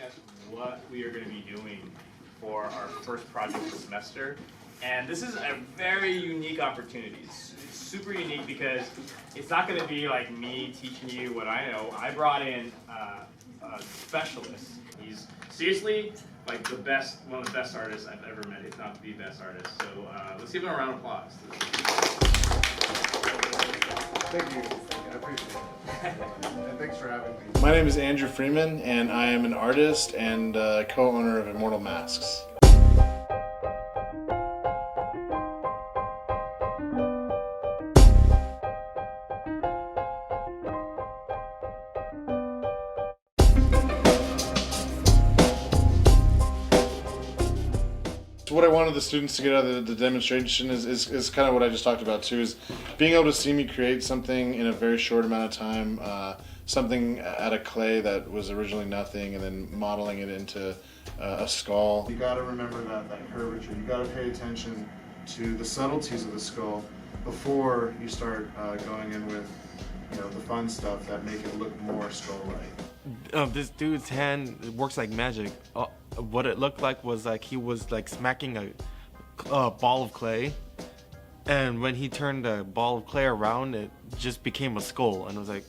us what we are going to be doing for our first project this semester. And this is a very unique opportunity. It's super unique because it's not going to be like me teaching you what I know. I brought in a specialist. He's seriously like the best, one of the best artists I've ever met, if not the best artist. So let's give him a round of applause. Thank you. I appreciate it. And thanks for having me. My name is Andrew Freeman, and I am an artist and co-owner of Immortal Masks. What I wanted the students to get out of the demonstration is kind of what I just talked about too, is being able to see me create something in a very short amount of time, something out of clay that was originally nothing, and then modeling it into a skull. You got to remember that curvature. You got to pay attention to the subtleties of the skull before you start going in with, the fun stuff that make it look more skull-like. This dude's hand works like magic. What it looked like was like he was like smacking a ball of clay, and when he turned the ball of clay around, it just became a skull, and it was like.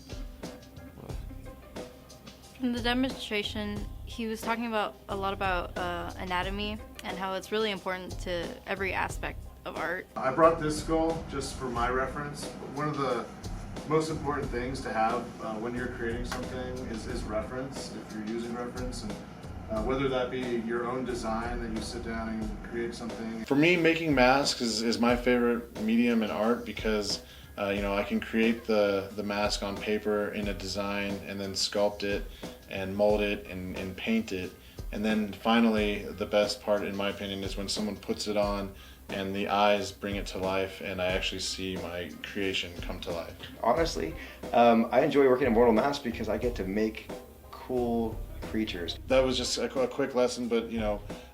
In the demonstration, he was talking about a lot about anatomy and how it's really important to every aspect of art. I brought this skull just for my reference. One of the most important things to have when you're creating something is reference, if you're using reference, and whether that be your own design that you sit down and create something. For me, making masks is my favorite medium in art because I can create the mask on paper in a design and then sculpt it and mold it and paint it. And then finally, the best part in my opinion is when someone puts it on and the eyes bring it to life and I actually see my creation come to life. Honestly, I enjoy working at Immortal Masks because I get to make cool creatures. That was just a quick lesson, but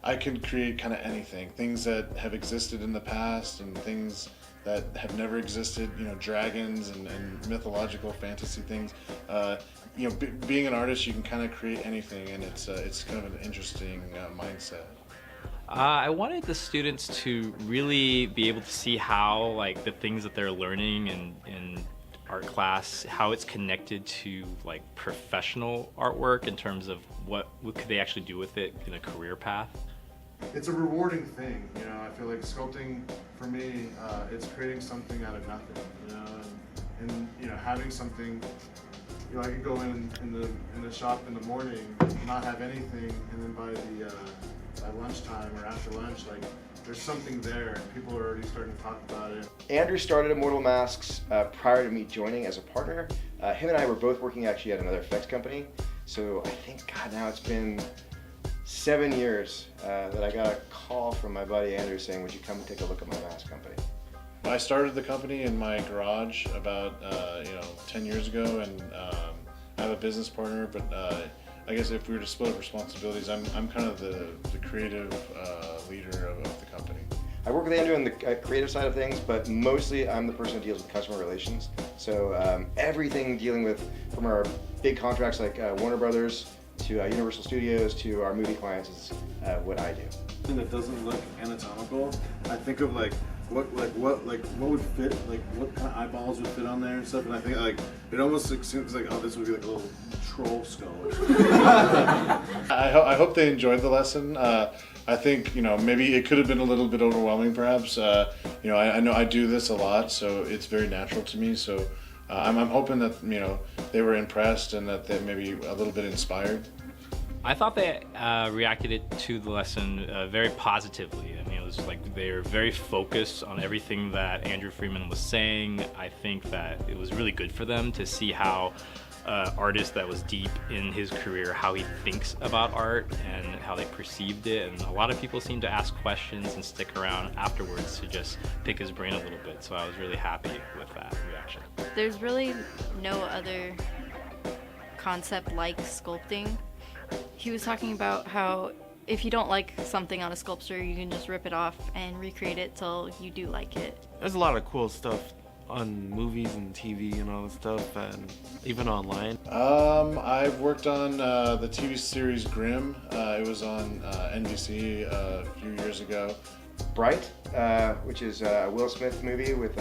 I can create kind of anything. Things that have existed in the past and things that have never existed, dragons and mythological fantasy things. Being an artist, you can kind of create anything, and it's kind of an interesting mindset. I wanted the students to really be able to see how the things that they're learning in art class, how it's connected to professional artwork in terms of what could they actually do with it in a career path. It's a rewarding thing, I feel like sculpting for me, it's creating something out of nothing, and having something, I could go in the shop in the morning, not have anything, and then by lunchtime or after lunch, there's something there, and people are already starting to talk about it. Andrew started Immortal Masks prior to me joining as a partner. Him and I were both working actually at another effects company, so I think, now it's been 7 years that I got a call from my buddy Andrew saying, would you come and take a look at my mask company? I started the company in my garage about 10 years ago, and I have a business partner, but I guess if we were to split up responsibilities, I'm kind of the creative leader of the company. I work with Andrew on the creative side of things, but mostly I'm the person who deals with customer relations. So everything dealing with, from our big contracts like Warner Brothers to Universal Studios to our movie clients is what I do. Something that doesn't look anatomical, I think of what would fit, what kind of eyeballs would fit on there and stuff, and I think it almost seems like, oh, this would be like a little troll skull or something. I hope they enjoyed the lesson. I think maybe it could have been a little bit overwhelming perhaps. I know I do this a lot, so it's very natural to me. So I'm hoping that they were impressed and that they maybe a little bit inspired. I thought they reacted to the lesson very positively. I mean, it was they were very focused on everything that Andrew Freeman was saying. I think that it was really good for them to see how artist that was deep in his career, how he thinks about art and how they perceived it. And a lot of people seem to ask questions and stick around afterwards to just pick his brain a little bit. So I was really happy with that reaction. There's really no other concept like sculpting. He was talking about how if you don't like something on a sculpture, you can just rip it off and recreate it till you do like it. There's a lot of cool stuff on movies and TV and all that stuff, and even online? I've worked on the TV series Grimm. It was on NBC a few years ago. Bright, which is a Will Smith movie with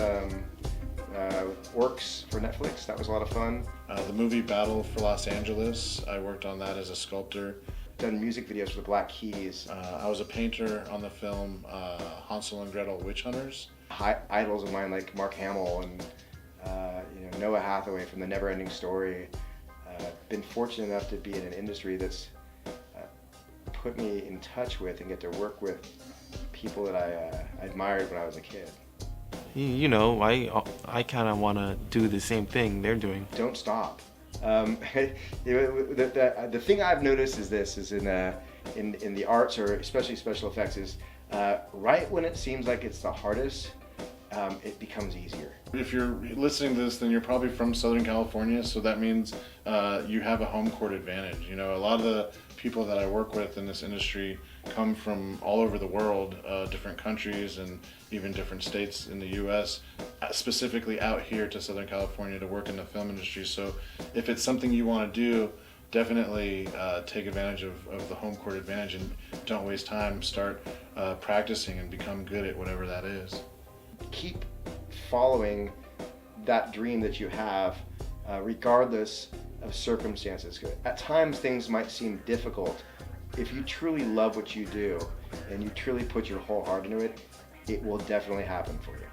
orcs for Netflix. That was a lot of fun. The movie Battle for Los Angeles, I worked on that as a sculptor. Done music videos for the Black Keys. I was a painter on the film Hansel and Gretel Witch Hunters. Idols of mine like Mark Hamill and Noah Hathaway from The Never-Ending Story. Been fortunate enough to be in an industry that's put me in touch with and get to work with people that I admired when I was a kid. You know, I kind of want to do the same thing they're doing. Don't stop. The thing I've noticed is this: is in the arts, or especially special effects, is right when it seems like it's the hardest, it becomes easier. If you're listening to this, then you're probably from Southern California, so that means you have a home court advantage. You know, a lot of the people that I work with in this industry come from all over the world, different countries and even different states in the U.S., specifically out here to Southern California to work in the film industry. So if it's something you want to do, definitely take advantage of the home court advantage and don't waste time. Start practicing and become good at whatever that is. Keep following that dream that you have, regardless of circumstances. At times things might seem difficult. If you truly love what you do and you truly put your whole heart into it, it will definitely happen for you.